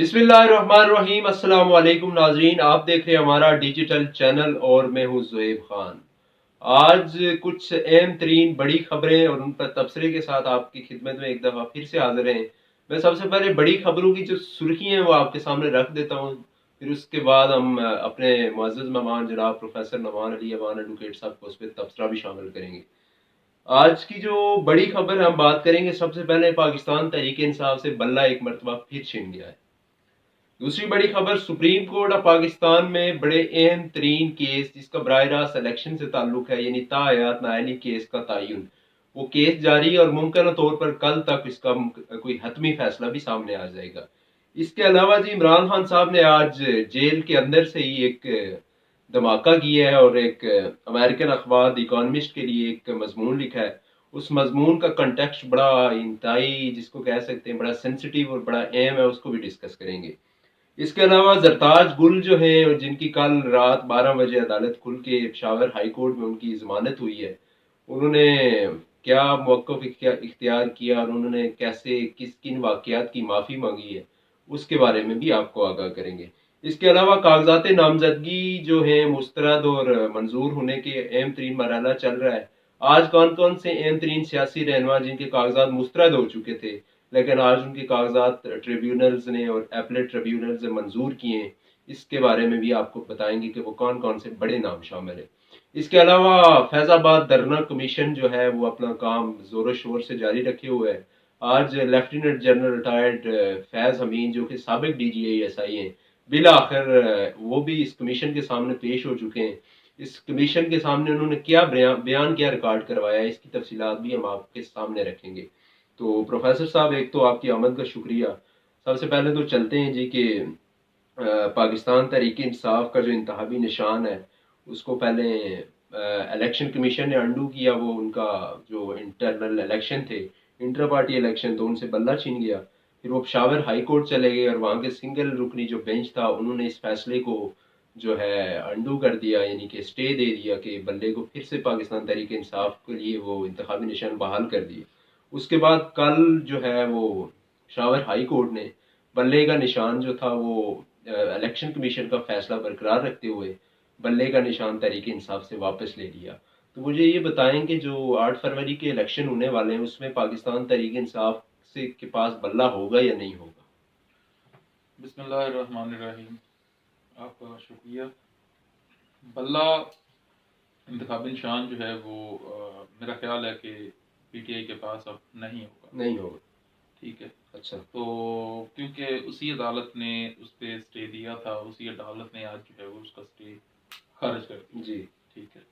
बिस्मिल्लाहिर्रहमानिर्रहीम। अस्सलाम वालेकुम नाजरीन, आप देख रहे हैं हमारा डिजिटल चैनल और मैं हूं ज़ुएब खान। आज कुछ अहम तरीन बड़ी खबरें और उन पर तबसरे के साथ आपकी खिदमत में एक दफ़ा फिर से हाजिर हैं। मैं सबसे पहले बड़ी खबरों की जो सुर्खियां हैं वो आपके सामने रख देता हूं, फिर उसके बाद हम अपने मुअज़्ज़ज़ मेहमान जनाब प्रोफेसर नमान अली अमान एडवोकेट साहब को उस पर तबसरा भी शामिल करेंगे। आज की जो बड़ी खबर हम बात करेंगे, सबसे पहले पाकिस्तान तहरीक इंसाफ से बल्ला एक मरतबा फिर छिन गया है। दूसरी बड़ी खबर, सुप्रीम कोर्ट ऑफ पाकिस्तान में बड़े अहम तरीन केस जिसका बराह रास्त इलेक्शन से ताल्लुक है, यानी ताहयात नाअहली केस का तयन, वो केस जारी है और मुमकिन तौर पर कल तक इसका कोई हतमी फैसला भी सामने आ जाएगा। इसके अलावा जी, इमरान खान साहब ने आज जेल के अंदर से ही एक धमाका किया है और एक अमेरिकन अखबार द इकोनमिस्ट के लिए एक मजमून लिखा है। उस मजमून का कंटेक्स्ट बड़ा इंतहाई, जिसको कह सकते हैं बड़ा सेंसिटिव और बड़ा अहम है, उसको भी डिस्कस करेंगे। इसके अलावा जरताज गुल जो है, जिनकी कल रात 12 बजे अदालत खुल के पेशावर हाई कोर्ट में उनकी जमानत हुई है, उन्होंने क्या मौक़िफ़ इख्तियार किया और उन्होंने कैसे किस किन वाक़यात की माफ़ी मांगी है, उसके बारे में भी आपको आगाह करेंगे। इसके अलावा कागजात नामजदगी जो है मुस्तरद और मंजूर होने के अहम तरीन मरहला चल रहा है। आज कौन कौन से अहम तरीन सियासी रहनुमा जिनके कागजात मुस्तरद हो चुके थे, लेकिन आज उनके कागजात ट्रिब्यूनल्स ने और एपलेट ट्रिब्यूनल्स ने मंजूर किए हैं, इसके बारे में भी आपको बताएंगे कि वो कौन कौन से बड़े नाम शामिल है। इसके अलावा फैजाबाद धरना कमीशन जो है वो अपना काम जोरों शोर से जारी रखे हुए है। आज लेफ्टिनेंट जनरल रिटायर्ड फैज अमीन, जो कि साबिक DGI SI हैं, बिल आखिर वो भी इस कमीशन के सामने पेश हो चुके हैं। इस कमीशन के सामने उन्होंने क्या बयान क्या रिकॉर्ड करवाया है, इसकी तफसीलात भी हम आपके सामने रखेंगे। तो प्रोफेसर साहब, एक तो आपकी आमद का शुक्रिया। सबसे पहले तो चलते हैं जी कि पाकिस्तान तहरीक इंसाफ का जो इंतहाबी निशान है, उसको पहले इलेक्शन कमीशन ने अंडू किया। वो उनका जो इंटरनल इलेक्शन थे, इंटर पार्टी इलेक्शन, तो उनसे बल्ला छीन गया। फिर वो पेशावर हाई कोर्ट चले गए और वहाँ के सिंगल रुकनी जो बेंच था, उन्होंने इस फैसले को जो है अंडू कर दिया, यानी कि स्टे दे दिया कि बल्ले को फिर से पाकिस्तान तहरीक इंसाफ के लिए वो इंतखाबी निशान बहाल कर दिए। उसके बाद कल जो है वो पेशावर हाई कोर्ट ने बल्ले का निशान जो था वो इलेक्शन कमीशन का फैसला बरकरार रखते हुए बल्ले का निशान तहरीक इंसाफ से वापस ले लिया। तो मुझे ये बताएं कि जो 8 फरवरी के इलेक्शन होने वाले हैं, उसमें पाकिस्तान तहरीक इंसाफ से के पास बल्ला होगा या नहीं होगा? बिस्मिल्लाहिर्रहमानिर्रहीम। आपका शुक्रिया। बल्ला इंतखाबी निशान जो है वो मेरा ख्याल है कि PTI के पास अब नहीं होगा। नहीं होगा। ठीक है। अच्छा। तो क्योंकि उसी अदालत ने उस पर स्टे दिया था, उसी अदालत ने आज जो है वो उसका स्टे खारिज कर दिया। जी। ठीक है।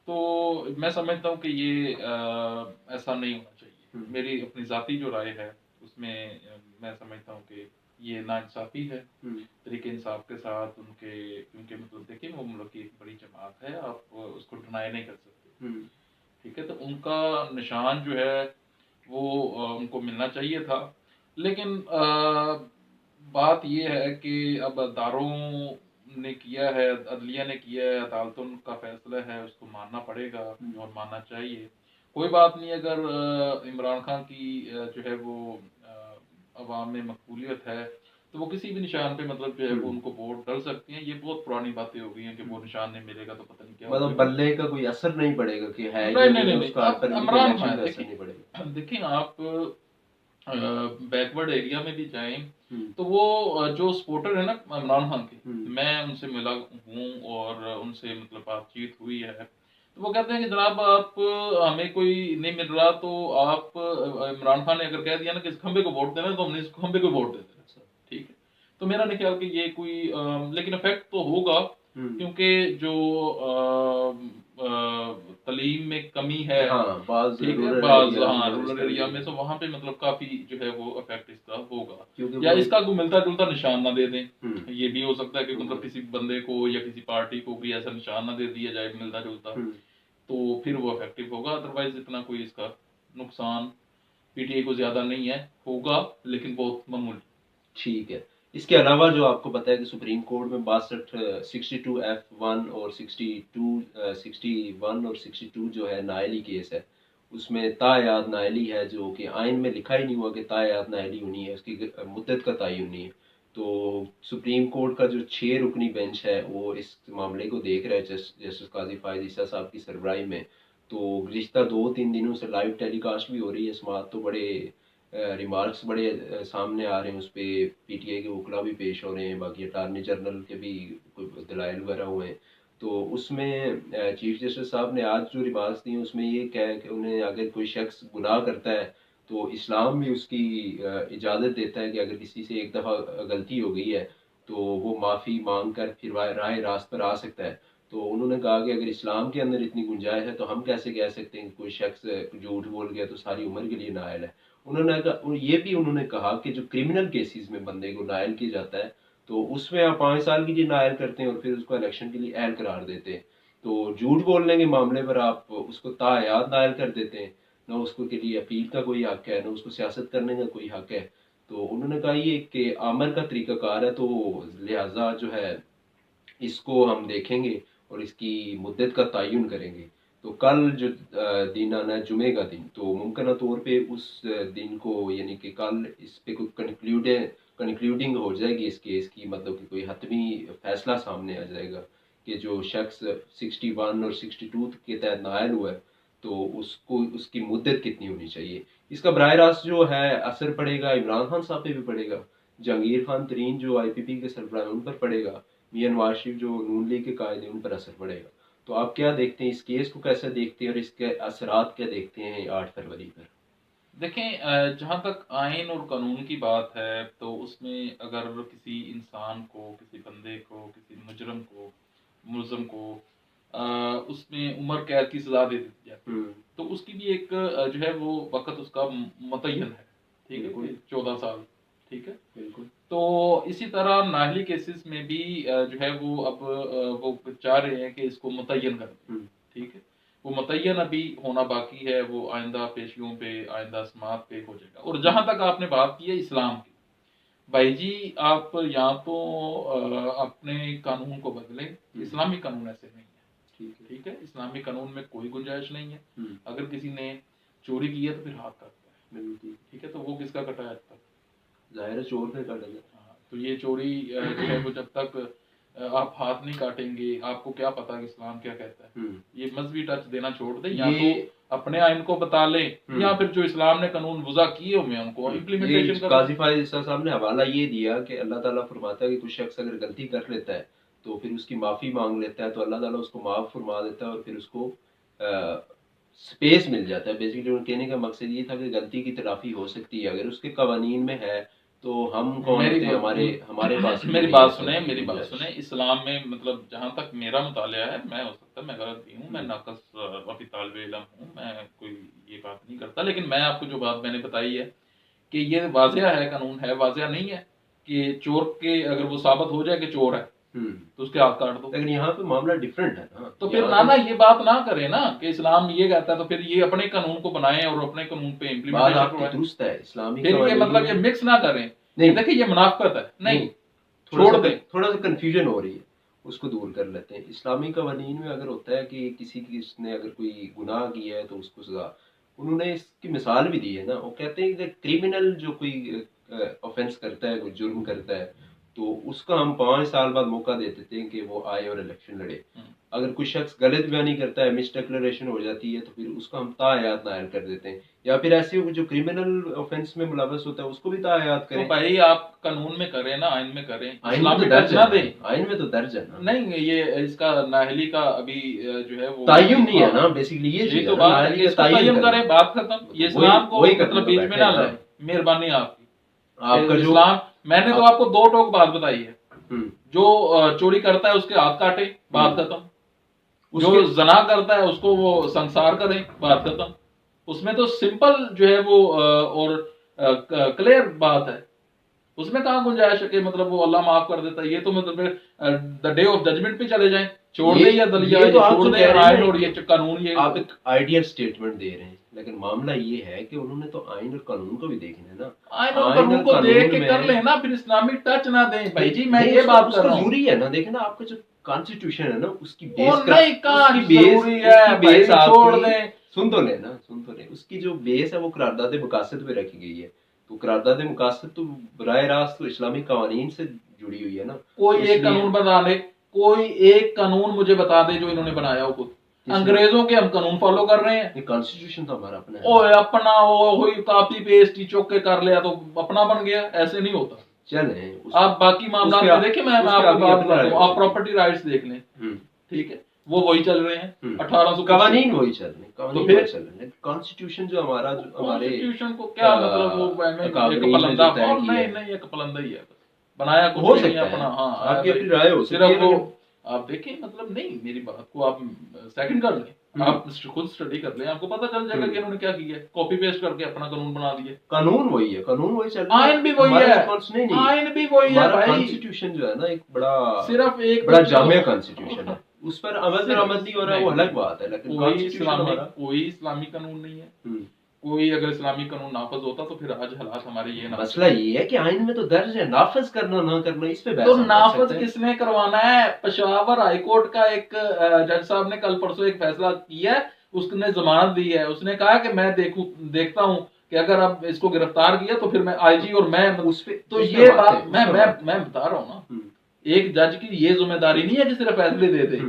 तो मैं समझता हूँ कि ये ऐसा नहीं होना चाहिए। मेरी अपनी ज़ाती जो राय है उसमें मैं समझता हूँ कि ये नाइंसाफ़ी है तरीके इंसाफ के साथ उनके, क्योंकि मतलब देखिए वो मुल्क की एक बड़ी जमात है, आप उसको डिनाई नहीं कर सकते। ठीक है। तो उनका निशान जो है वो उनको मिलना चाहिए था। लेकिन बात ये है कि अब अदारों ने किया है, अदलिया ने किया है, अदालतों का फैसला है, उसको मानना पड़ेगा और मानना चाहिए। कोई बात नहीं अगर इमरान खान की जो है वो अवाम में मकबूलियत है, तो वो किसी भी निशान पे मतलब जो है वो उनको वोट डाल सकती हैं। ये बहुत पुरानी बातें हो गई हैं कि वो निशान नहीं मिलेगा तो पता नहीं क्या मतलब होगा। बल्ले का कोई असर नहीं पड़ेगा कि है नहीं ये नहीं जो नहीं है नहीं, उसका 8 आप फरवरी का इमरान इलेक्शन खान का असर नहीं पड़ेगा। देखिए देखिए आप बैकवर्ड एरिया में भी जाएं हम्म। तो वो जो सपोर्टर है ना इमरान खान के, मैं उनसे मिला हूँ और उनसे मतलब बातचीत हुई है। तो वो कहते हैं कि जनाब आप हमें कोई नहीं मिल रहा तो आप इमरान खान ने अगर कह दिया ना कि इस खंबे को वोट देना है, तो हमने इस खंबे को वोट दे देना। ठीक है। तो मेरा नहीं ख्याल कि ये कोई लेकिन इफेक्ट तो होगा, क्योंकि जो तालीम में कमी है, हाँ, बाज ठीक है, रूरल बाज एरियाज हाँ में और इस रूरल तरह एरिया की, में, तो वहां पे मतलब काफी जो है वो इफेक्ट इसका होगा। क्योंकि या वो एक इसका कोई मिलता जुलता निशान ना दे दें, ये भी हो सकता है कि मतलब किसी बंदे को या किसी पार्टी को भी ऐसा निशान ना दे दिया जाए मिलता जुलता, तो फिर वो इफेक्टिव होगा। अदरवाइज इतना कोई इसका नुकसान PTI को ज्यादा नहीं है, होगा लेकिन बहुत मामूली। ठीक है। इसके अलावा जो आपको पता है कि सुप्रीम कोर्ट में 62 F1 और 61 और 62 जो है नाअहली केस है, उसमें तायात नाअहली है, जो कि आइन में लिखा ही नहीं हुआ कि तायात नाअहली होनी है, उसकी मुद्दत का तयन नहीं है। तो सुप्रीम कोर्ट का जो 6 रुकनी बेंच है वो इस मामले को देख रहा है जस्टिस काजी फायद ईसा साहब की सरबराही में। तो गुज़िश्ता 2-3 दिनों से लाइव टेलीकास्ट भी हो रही है, समाअत तो बड़े रिमार्क्स बड़े सामने आ रहे हैं, उस पे पीटीआई के वकला भी पेश हो रहे हैं, बाकी अटार्नी जनरल के भी कोई दलाइल वगैरह हुए हैं। तो उसमें चीफ जस्टिस साहब ने आज जो रिमार्क्स दी उसमें ये कहा है कि उन्हें अगर कोई शख्स गुनाह करता है तो इस्लाम भी उसकी इजाज़त देता है कि अगर किसी से एक दफ़ा गलती हो गई है तो वो माफ़ी मांग कर फिर राह रास्त पर आ सकता है। तो उन्होंने कहा कि अगर इस्लाम के अंदर इतनी गुंजाइश है तो हम कैसे कह सकते हैं कि कोई शख्स झूठ बोल गया तो सारी उम्र के लिए नाअहल है। ये भी उन्होंने कहा कि जो क्रिमिनल केसेस में बंदे को नाअहल किया जाता है तो उसमें आप 5 साल के लिए नाअहल करते हैं और फिर उसको इलेक्शन के लिए अहल करार देते हैं। तो झूठ बोलने के मामले पर आप उसको ताहयात नाअहल कर देते हैं, ना उसको के लिए अपील का कोई हक है, ना उसको सियासत करने का कोई हक है। तो उन्होंने कहा ये कि आमर का तरीक़ाकार है, तो लिहाजा जो है इसको हम देखेंगे और इसकी मुद्दत का तयन करेंगे। तो कल जो दिन आना है जुमे का दिन, तो मुमकिन तौर पे उस दिन को यानी कि कल इस पे कोई कंक्लूडिंग हो जाएगी इस केस की, मतलब कि कोई हतमी फैसला सामने आ जाएगा कि जो शख्स 61 और 62 के तहत नाअहल हुआ है तो उसको उसकी मुद्दत कितनी होनी चाहिए। इसका बराह रास्त जो है असर पड़ेगा इमरान खान साहब पे भी पड़ेगा, जहांगीर खान तरीन जो आईपीपी के सरबराह उन पर पड़ेगा, मियां नवाज शरीफ जो नून लीग के कायदे उन पर असर पड़ेगा। तो आप क्या देखते हैं, इस केस को कैसे देखते हैं और इसके असरात क्या देखते हैं 8 फरवरी पर? देखें, जहाँ तक आइन और कानून की बात है तो उसमें अगर किसी इंसान को, किसी बंदे को, किसी मुजरम को, मुलज़म को उसमें उम्र कैद की सज़ा दे दी जाती है तो उसकी भी एक जो है वो वक़्त उसका मुतय्यन है, ठीक है, कि 14 साल, ठीक है? बिल्कुल। तो इसी तरह नाअहली केसेस में भी जो है वो अब वो चाह रहे हैं कि इसको मुतय्यन कर दें, ठीक है? वो मुतय्यन अभी होना बाकी है, वो आइंदा पेशियों पे, आइंदा समाअत पे हो जाएगा। और जहाँ तक आपने बात की है इस्लाम की, भाई जी आप या तो अपने कानून को बदलें, इस्लामी कानून ऐसे नहीं है, ठीक है? इस्लामी कानून में कोई गुंजाइश नहीं है। अगर किसी ने चोरी की है तो फिर हाथ काटता है, ठीक है? तो वो किसका कटा है आज तक? ज़ाहिर है चोर ने काटेगा। हाँ, तो ये चोरी जो है वो जब तक आप हाथ नहीं काटेंगे, आपको क्या पता कि इस्लाम क्या कहता है? ये मजहबी टच देना छोड़ दें, या तो अपने आइन को बता लें या फिर जो इस्लाम ने कानून वज़ा किए हुए हैं उनको इम्प्लीमेंटेशन करें। काजी फायद ईसा साहब ने हवाला ये दिया कि अल्लाह ताला फरमाता है कि कोई शख्स अगर गलती कर लेता है तो फिर उसकी माफ़ी मांग लेता है तो अल्लाह ताला उसको माफ़ फरमा देता है और फिर उसको स्पेस मिल जाता है। बेसिकली उनके कहने का मकसद ये था कि गलती की तलाफी हो सकती है, अगर उसके कवानीन में है तो हम कौन होते हैं, हमारे पास मेरी बात सुने, इस्लाम में मतलब जहाँ तक मेरा मुतालिया है, मैं हो सकता है मैं गलत भी हूँ, मैं नाक़िस अभी तालिबे इल्म हूँ, मैं कोई ये बात नहीं करता, लेकिन मैं आपको जो बात मैंने बताई है कि ये वाज़िया है, कानून है, वाज़िया नहीं है कि चोर के अगर वो साबित हो जाए कि चोर है तो उसके हाथ काट दो। लेकिन यहाँ पे मामला डिफरेंट है ना, तो फिर ना ये बात ना करें ना कि इस्लाम ये कहता है तो फिर ये अपने कानून को बनाएं और अपने कानून पे इम्प्लीमेंटेशन करवाएं। दुरुस्त है इस्लामी, फिर ये मतलब ये मिक्स ना करें, नहीं देखिए ये मुनाफिकत है, नहीं छोड़ दें। थोड़ा सा कंफ्यूजन हो रही है, उसको दूर कर लेते हैं। इस्लामी कवानीन में अगर होता है कि किसी ने अगर कोई गुनाह किया है तो उसको सजा, उन्होंने इसकी मिसाल भी दी है ना, वो कहते हैं कि क्रिमिनल जो कोई ऑफेंस करता है, कोई जुर्म करता है तो उसका हम 5 साल बाद मौका दे देते हैं कि वो आए और इलेक्शन लड़े। अगर कोई शख्स गलत बयानी करता है, मिस डिक्लेरेशन हो जाती है तो फिर उसको हम ताहयात नायल कर देते हैं, या फिर ऐसे जो क्रिमिनल ऑफेंस में मुलव्वस होता है उसको भी ताहयात करें। तो भाई आप कानून में करें ना, आइन में करें, आइन में तो दर्ज ना दें, आइन में तो दर्ज है ना। नहीं ये इसका नाअहली का अभी जो है वो ताय्युन नहीं है ना, बेसिकली ये तो बात है कि इसको ताय्युन करें, बात खत्म। ये इस्लाम को मतलब बीच में ना लाए, मेहरबानी आपकी। आपका जो इस्लाम, मैंने तो आपको 2 टोक बात बताई है, जो चोरी करता है उसके हाथ काटे, बात खत्म। जो जना करता है उसको वो संसार करें, बात खत्म। उसमें तो सिंपल जो है वो और क्लियर बात है, उसमें कहाँ गुंजाइश है कि मतलब वो अल्लाह माफ कर देता है। ये तो मतलब द डे ऑफ जजमेंट पे चले जाएं, छोड़ दे या दलिया, तो छोड़ दे आइन और ये कानून। ये आप एक आइडियल स्टेटमेंट दे रहे हैं, लेकिन मामला ये है कि उन्होंने तो आइन और कानून को भी देखना है ना। आइन और कानून को देख के कर लेना, फिर इस्लामी टच ना दें भाई जी। मैं ये बात कर रहा हूँ, जरूरी है ना, देखना आपका जो कॉन्स्टिट्यूशन है ना उसकी बेस छोड़ दें। सुन तो ले, उसकी जो बेस है वो करारदाद मकासद पे रखी गई है। तो करारदाद मुकासद तो बराह रास्त तो इस्लामी कवानीन से जुड़ी हुई है ना। कोई एक इसलिए कानून बना ले, कोई एक कानून मुझे बता दे जो इन्होंने बनाया हो खुद। अंग्रेजों के हम कानून फॉलो कर रहे हैं। कॉन्स्टिट्यूशन तो हमारा अपना है। ओए अपना वो हुई कॉपी पेस्ट ही चौक के कर लिया तो अपना बन गया, ऐसे नहीं होता। चले आप बाकी मामला में देखें, मैं आपको बात बताता हूँ, आप प्रॉपर्टी राइट्स देख लें, ठीक है, वो वही चल रहे हैं 1800 कवानीन वही चल रहे हैं, तो फिर चल रहे हैं। कॉन्स्टिट्यूशन जो हमारा जो हमारे कॉन्स्टिट्यूशन को क्या मतलब वो एक पलंदा, और नहीं एक पलंदा ही है, बनाया कुछ हो नहीं सकता है। अपना। हाँ आपकी अपनी राय हो सकती है, सिर्फ वो आप देखें, मतलब नहीं, मेरी बात को आप सेकंड कर लें, आप खुद स्टडी कर लें, आपको पता चल जाएगा कि इन्होंने क्या किया है। कॉपी पेस्ट करके अपना कानून बना दिया। कानून वही है, कानून वही चल रहा है, आइन भी वही है, आइन भी वही है भाई। कॉन्स्टिट्यूशन जो है ना एक बड़ा सिर्फ एक बड़ा जामिया कॉन्स्टिट्यूशन है, उस पर अमल दरामद नहीं हो रहा है, वो अलग बात है। लेकिन कोई इस्लामी कानून नहीं है। कोई अगर इस्लामी कानून नाफज होता तो फिर आज हालात हमारे ये ना। मसला ये है कि आइन में तो दर्ज है, नाफज करना ना करना इस पे तो नाफज किसने करवाना है? पेशावर हाईकोर्ट का एक जज साहब ने कल परसों एक फैसला किया है, उसने जमानत दी है। उसने कहा कि मैं देखता हूँ कि अगर अब इसको गिरफ्तार किया तो फिर मैं आईजी और मैं उस पे, तो ये बात मैं बता रहा हूँ ना, एक जज की ये जिम्मेदारी नहीं है कि सिर्फ फैसले दे दे,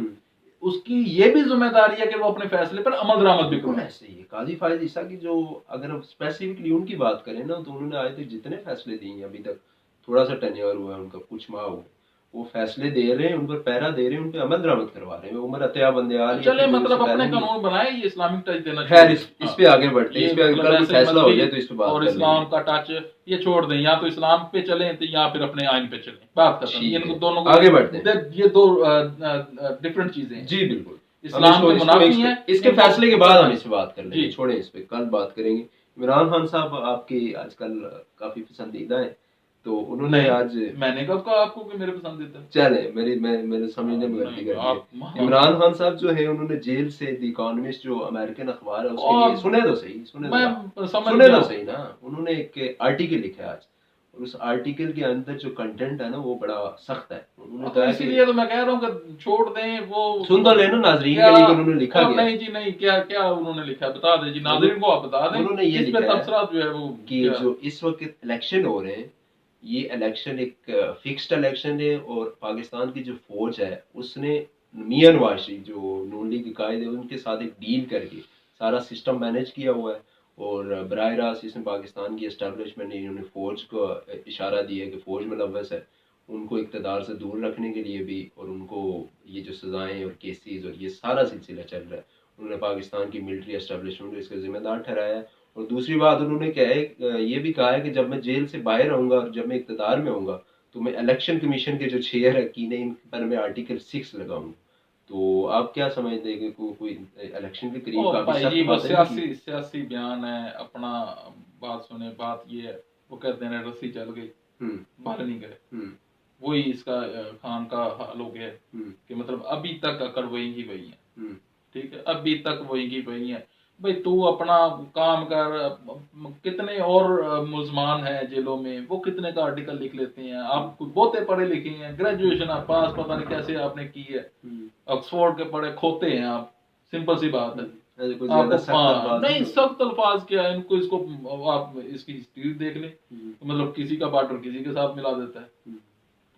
उसकी ये भी जिम्मेदारी है कि वो अपने फैसले पर अमल दरामद भी करें। ऐसे ही काजी फायद ईसा की जो अगर हम स्पेसिफिकली उनकी बात करें ना, तो उन्होंने आज तक जितने फैसले दिए हैं, अभी तक थोड़ा सा टेन्योर हुआ है उनका, कुछ माह हुए, वो फैसले दे रहे हैं, उन पर पैरा दे रहे हैं, उन पे अमल दरामद करवा रहे हैं। उमर अतिया बंदेयाल चले मतलब अपने कानून बनाए, ये इस्लामिक टच देना चाहिए। खैर इस पे आगे बढ़ते हैं, इस पे अगर कोई फैसला हो जाए तो इस पे बात और इस्लाम का टच ये छोड़ दें, या तो इस्लाम पे चलें तो या फिर अपने आइन पे चलें, बात करते हैं। इनको दोनों को आगे बढ़ते हैं, ये दो डिफरेंट चीजें हैं। जी बिल्कुल, इस्लाम के मुनाफी हैं। इसके फैसले के बाद हम इस पे बात कर लेंगे, छोड़ें इस पे, कल बात करेंगे। इमरान खान साहब आपके आजकल काफी पसंदीदा है, तो उन्होंने आज, मैंने कब कहा आपको कि मेरे पसंदीदा? चले मेरे समझने में गलती कर दी। इमरान खान साहब जो है उन्होंने जेल से द इकोनॉमिस्ट जो अमेरिकन अखबार है उसके लिए, सुने तो सही ना, उन्होंने एक आर्टिकल लिखा है आज, और उस आर्टिकल के अंदर जो कंटेंट है ना वो बड़ा सख्त है। उन्होंने तो इसीलिए तो मैं कह रहा हूँ कि छोड़ दें, वो सुन तो लेना नाजरीन के लिए उन्होंने लिखा गया। नहीं जी नहीं, क्या उन्होंने लिखा बता दें जी, नाजरीन को आप बता दें। उन्होंने ये लिखा तबसरा जो है वो कि जो इस वक्त इलेक्शन हो रहे हैं, ये इलेक्शन एक फिक्स्ड इलेक्शन है, और पाकिस्तान की जो फौज है उसने मियां नवाज शरीफ जो नून लीग के कायद है उनके साथ एक डील करके सारा सिस्टम मैनेज किया हुआ है, और बराह रास्त इसमें पाकिस्तान की एस्टेब्लिशमेंट ने इन्होंने फौज को इशारा दिया कि फौज मुलव्वस है, उनको इक़्तिदार से दूर रखने के लिए भी, और उनको ये जो सज़ाएँ और केसेस और ये सारा सिलसिला चल रहा है, उन्होंने पाकिस्तान की मिलिट्री एस्टेब्लिशमेंट को इसका जिम्मेदार ठहराया है। और दूसरी बात उन्होंने क्या है, ये भी कहा है कि जब मैं जेल से बाहर आऊँगा और जब मैं इक़्तिदार में आऊँगा तो मैं इलेक्शन कमीशन के जो चेयर रखीन है इन पर मैं आर्टिकल 6 लगाऊंगा। तो आप क्या समझते हैं कि कोई इलेक्शन के करीब काफी सियासी बयान है अपना, बात सुने, बात ये है, वो कहते हैं रस्सी चल गई बाल नहीं गए, वही इसका खान का हाल हो गया कि मतलब अभी तक अकड़ वही की वही है, ठीक है, अभी तक वही की वही है। भाई तू अपना काम कर, कितने और मुल्जमान हैं जेलों में, वो कितने का आर्टिकल लिख लेते हैं। आप बहुत पढ़े लिखे हैं, ग्रेजुएशन आप पास पता नहीं कैसे आपने की है, ऑक्सफोर्ड के पढ़े खोते हैं आप, सिंपल सी बात है। नहीं सख्त अल्फाज क्या है, इनको इसको आप इसकी हिस्ट्री देख लें, मतलब किसी का पार्टनर किसी के साथ मिला देता है,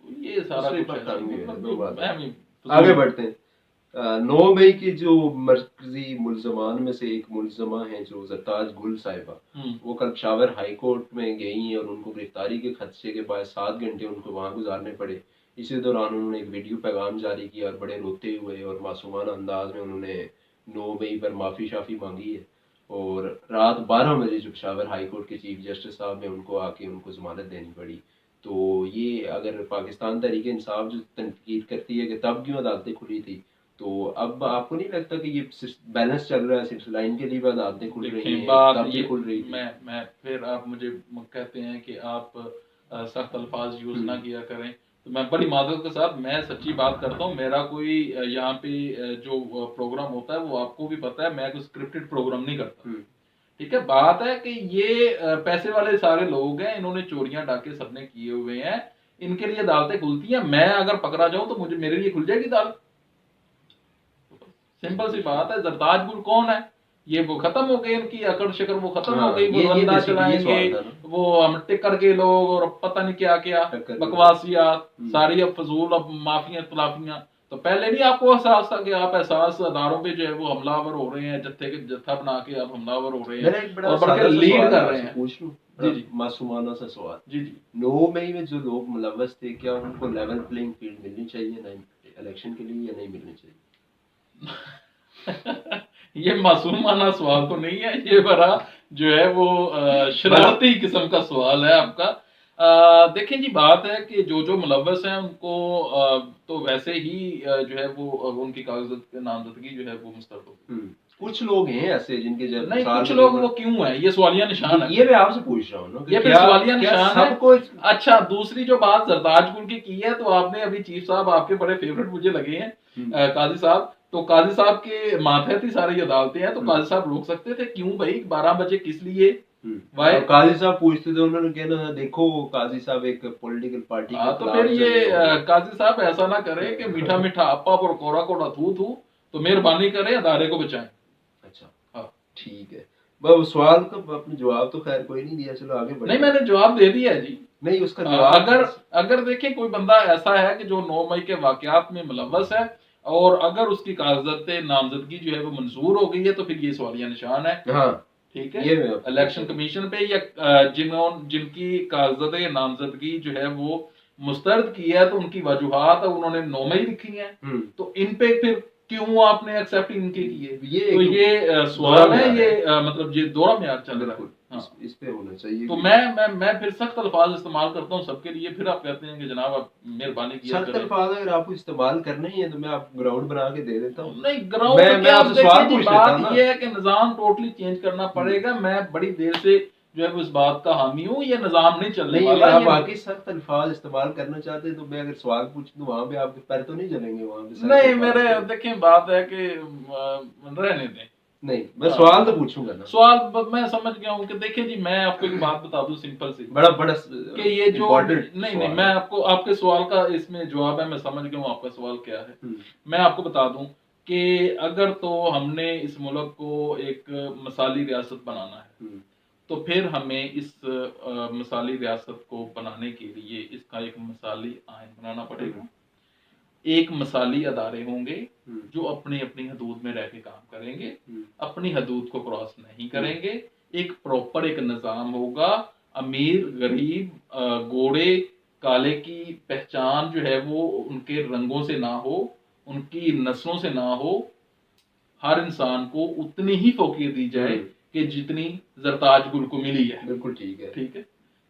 तो ये सारा आगे बढ़ते हैं। 9 मई की जो मरकजी मुल्जमान में से एक मुल्जमा है जो जरताज गुल साहिबा, वो कल पेशावर हाई कोर्ट में गई हैं और उनको गिरफ्तारी के खदशे के बाद 7 घंटे उनको वहाँ गुजारने पड़े। इसी दौरान उन्होंने एक वीडियो पैगाम जारी किया और बड़े रोते हुए और मासूमाना अंदाज में उन्होंने 9 मई पर माफ़ी शाफ़ी मांगी है, और रात 12 बजे जो पेशावर हाई कोर्ट के चीफ जस्टिस साहब ने उनको आके उनको ज़मानत देनी पड़ी। तो ये अगर पाकिस्तान तहरीक इंसाफ जो तनकीद करती है कि तब क्यों अदालतें खुली थी, तो अब आपको नहीं लगता कि ये बैलेंस चल रहा है, सिर्फ लाइन के लिए अदालतें खुल रही हैं, तब ये खुल रही थी। मैं फिर आप मुझे कहते हैं कि आप सख्त अल्फाज यूज ना किया करें, तो मैं बड़ी मादत के साथ मैं सच्ची बात करता हूँ। मेरा कोई यहाँ पे जो प्रोग्राम होता है वो आपको भी पता है, मैं कोई स्क्रिप्टेड प्रोग्राम नहीं करता, ठीक है। बात है कि ये पैसे वाले सारे लोग हैं, इन्होंने चोरियां डाके सबने किए हुए हैं, इनके लिए अदालतें खुलती हैं। मैं अगर पकड़ा जाऊं तो मेरे लिए खुल जाएगी अदालत, सिंपल सी बात है। जरताज गुल कौन है? ये वो खत्म हो गई, उनकी अकड़ शकड़ वो खत्म हाँ, हो गई, वो ये धंधा basically ये चलाएंगे, सवाल था ना। वो हम टिकर के लोग और पता नहीं क्या क्या टक्कर के बकवासियात हम्म। सारी, अब फजूल, अब माफिया तलाफियां। तो पहले नहीं आपको एहसास था कि आप एहसास अदारों पे जो है वो हमलावर हो रहे हैं, जत्थे के जत्था बना के आप हमलावर हो रहे मेरा हैं एक बड़ा और सादा बल्कि सा लीड सवाल कर रहे आपसे हैं। पूछ लूं, जी जी मासूमाना सा सवाल। जी जी 9 मई में जो लोग मुलव्वस थे, क्या उनको लेवल प्लेइंग फील्ड मिलनी चाहिए ना इलेक्शन के लिए, या नहीं मिलनी चाहिए? ये मासूमाना सवाल तो नहीं है, ये बड़ा जो है वो शरारती किस्म का सवाल है आपका। देखें जी, बात है कि जो जो मुलव्वस हैं उनको तो वैसे ही जो है वो उनकी कागजात नामजदगी जो है वो मुस्तरद होगी। कुछ लोग हैं ऐसे जिनके जब नहीं, साल कुछ में लोग दो वो क्यों है, ये सवालिया निशान है। ये मैं आपसे पूछ रहा हूँ ना कि ये फिर क्या सवालिया क्या निशान है। सबको अच्छा, दूसरी जो बात जरदाज गुल की है, तो आपने अभी चीफ साहब आपके बड़े फेवरेट मुझे लगे हैं, काजी साहब। तो काजी साहब के मातहत ही सारी अदालतें हैं, तो काजी साहब रोक सकते थे क्यों भाई, 12 बजे किस लिए? वाई काजी साहब पूछते थे, उन्होंने कहना था देखो काजी साहब एक पॉलिटिकल पार्टी के तो फिर खिलाफ ये काजी साहब ऐसा ना करे कि मीठा मीठा अप्पा और कोरा कोरा थू थू, तो मेहरबानी करें अदारे को बचाएं। अच्छा, हाँ ठीक है। बस सवाल का अपने जवाब तो खैर कोई नहीं दिया, चलो आगे बढ़े। नहीं, मैंने जवाब दे दिया है जी। नहीं, उसका जवाब अगर अगर देखें कोई बंदा ऐसा है कि जो 9 मई के वाकयात में मुलव्वस है और अगर उसकी कागजात नामजदगी जो है वो मंजूर हो गई है, तो फिर ये सवालिया निशान है। हाँ, ठीक है, ये इलेक्शन कमीशन पे या जिनकी कागजात नामजदगी जो है वो मुस्तरद की है, तो उनकी वजूहात उन्होंने 9 मई लिखी है, तो इन पे फिर क्यों आपने एक्सेप्ट इनके किए? तो ये सवाल है, ये मतलब ये दोहरा म्यार चल रहा है। हाँ, इस पे होना चाहिए। तो मैं फिर सख्त अल्फाज इस्तेमाल करता हूँ सबके लिए, फिर आप कहते हैं कि जनाब आप मेहरबानी किया सख्त करें। अल्फाज अगर आपको इस्तेमाल करने ही है तो मैं आपको ग्राउंड बना के दे देता हूँ। नहीं, ग्राउंड मैं आपसे सवाल पूछ लेता हूँ ना। बात ये है कि निजाम टोटली चेंज करना पड़ेगा। मैं बड़ी देर से जो है उस बात का हामी हूँ, ये निजाम नहीं चलने वाला। आप वाकई सख्त अल्फाज इस्तेमाल करना चाहते हैं तो मैं अगर सवाल पूछ दूं वहां पे आपके पैर तो नहीं जलेंगे? वहां पे नहीं, मेरे देखें बात है कि रहने दें। नहीं, मैं सवाल तो पूछूंगा ना। सवाल मैं समझ गया हूँ कि देखिए जी, मैं आपको एक बात बता दूं सिंपल सी, बड़ा बड़ा कि ये जो नहीं, मैं आपको आपके सवाल का इसमें जवाब है, मैं समझ गया हूँ आपका सवाल क्या है। मैं आपको बता दूं कि अगर तो हमने इस मुल्क को एक मिसाली रियासत बनाना है, तो फिर हमें इस मिसाली रियासत को बनाने के लिए इसका एक मिसाली आइन बनाना पड़ेगा। एक मिसाली अदारे होंगे जो अपनी अपनी हदूद में रह के काम करेंगे, अपनी हदूद को क्रॉस नहीं करेंगे। एक प्रॉपर एक निज़ाम होगा, अमीर गरीब गोरे काले की पहचान जो है वो उनके रंगों से ना हो, उनकी नस्लों से ना हो। हर इंसान को उतनी ही फौकियत दी जाए कि जितनी जरताज गुल को मिली है। बिल्कुल ठीक है, ठीक है,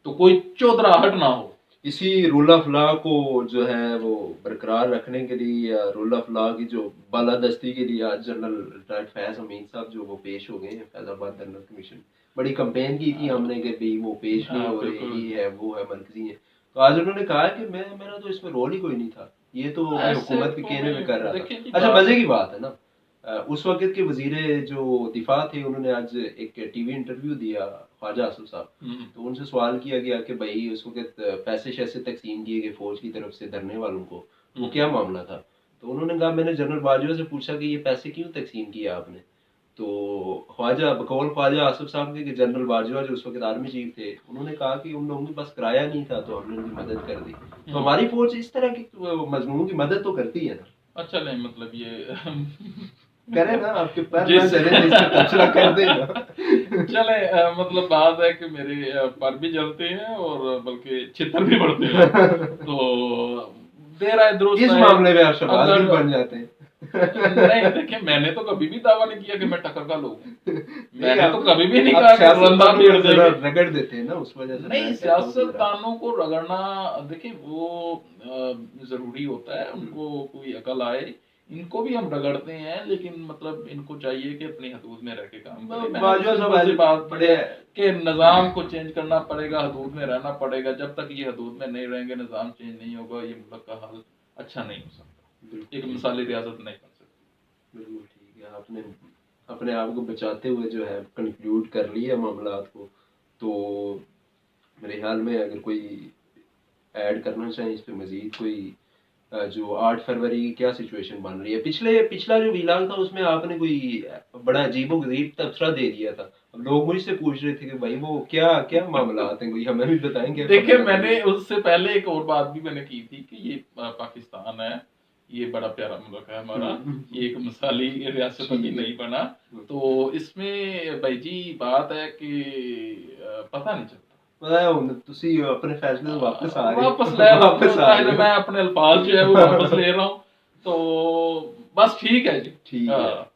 तो कोई चौधराहट ना हो। इसी रूल ऑफ लॉ को जो है वो बरकरार रखने के लिए, या रूल ऑफ लॉ की जो बालादस्ती के लिए, आज जनरल रिटायर्ड फैज अमीन साहब जो वो पेश हो गए हैं फैजाबाद जनरल कमीशन। बड़ी कंपेन की थी हमने कि भाई वो पेश नहीं हो रहे, ये है वो है, मरकजी है। तो आज उन्होंने कहा कि मेरा तो इसमें रोल ही कोई नहीं था, ये तो मैं हुकूमत के कहने में कर रहा था। अच्छा, मजे की बात है ना, उस वक्त के वजीर जो दिफा थे उन्होंने आज एक टीवी इंटरव्यू दिया, ख्वाजा आसिफ साहब। तो उनसे सवाल किया गया कि भाई उस वक्त पैसे शैसे तकसीम किए गए फौज की तरफ से धरने वालों को, वो क्या मामला था? तो उन्होंने कहा मैंने जनरल बाजवा से पूछा कि ये पैसे क्यों तकसीम किया आपने? तो ख्वाजा बकौल ख्वाजा आसिफ साहब के जनरल बाजवा जो उस वक्त आर्मी चीफ थे, उन्होंने कहा कि उन लोगों के पास किराया नहीं था तो हमने उनकी मदद कर दी। तो हमारी फौज इस तरह की मजलूमों की मदद तो करती है ना। अच्छा, नहीं मतलब ये करे ना, आपके पैर ना चले इस पे तबसरा कर देना। चले मतलब बात है कि मेरे पर भी जलते हैं और बल्कि छितर भी पड़ते हैं। तो देर आए दुरुस्त इस मामले में आप शहबाज गिल बन जाते हैं। नहीं देखिए, मैंने तो कभी भी दावा नहीं किया कि मैं टक्कर का लोग हूं। मैंने तो कभी भी नहीं कहा कि रंधा पेड़ देंगे, रगड़ देते हैं ना, उस वजह से नहीं। सियासतदानों को रगड़ना देखिए वो जरूरी होता है, उनको कोई अकल आए। इनको भी हम रगड़ते हैं, लेकिन मतलब इनको चाहिए कि अपनी हदूद में रह के काम करें। बात बड़े कि निज़ाम को चेंज करना पड़ेगा, हदूद में रहना पड़ेगा। जब तक ये हदूद में नहीं रहेंगे, निज़ाम चेंज नहीं होगा, ये मुल्क का हाल अच्छा नहीं हो सकता, एक मिसाली रियासत नहीं बन सकती। बिल्कुल ठीक है, आपने अपने आप को बचाते हुए जो है कंक्लूड कर लिया मामलात को। तो मेरे ख्याल में अगर कोई ऐड करना चाहे इस पे मजीद कोई जो 8 फरवरी की क्या सिचुएशन बन रही है। पिछला जो वीलॉग था उसमें आपने कोई बड़ा अजीबो-गरीब तबसरा दे दिया था। अब लोग मुझसे पूछ रहे थे कि भाई वो क्या क्या मामलात हैं, कोई हमें भी बताएं क्या देखिए, खबर मैंने है? उससे पहले एक और बात भी मैंने की थी कि ये पाकिस्तान है, ये बड़ा प्यारा मुल्क है हमारा, ये एक मिसाली रियासत अभी नहीं बना। तो इसमें भाई जी बात है कि पता नहीं चलता। पता है ਹੁਣ ਤੁਸੀਂ अपने फैसले से वापस आ रहे वापस ले रहा हूँ, वापस आ रहे हो। मैं अपने अल्फाज जो है वो वापस ले रहा हूँ। तो बस ठीक है जी। ठीक है। हाँ।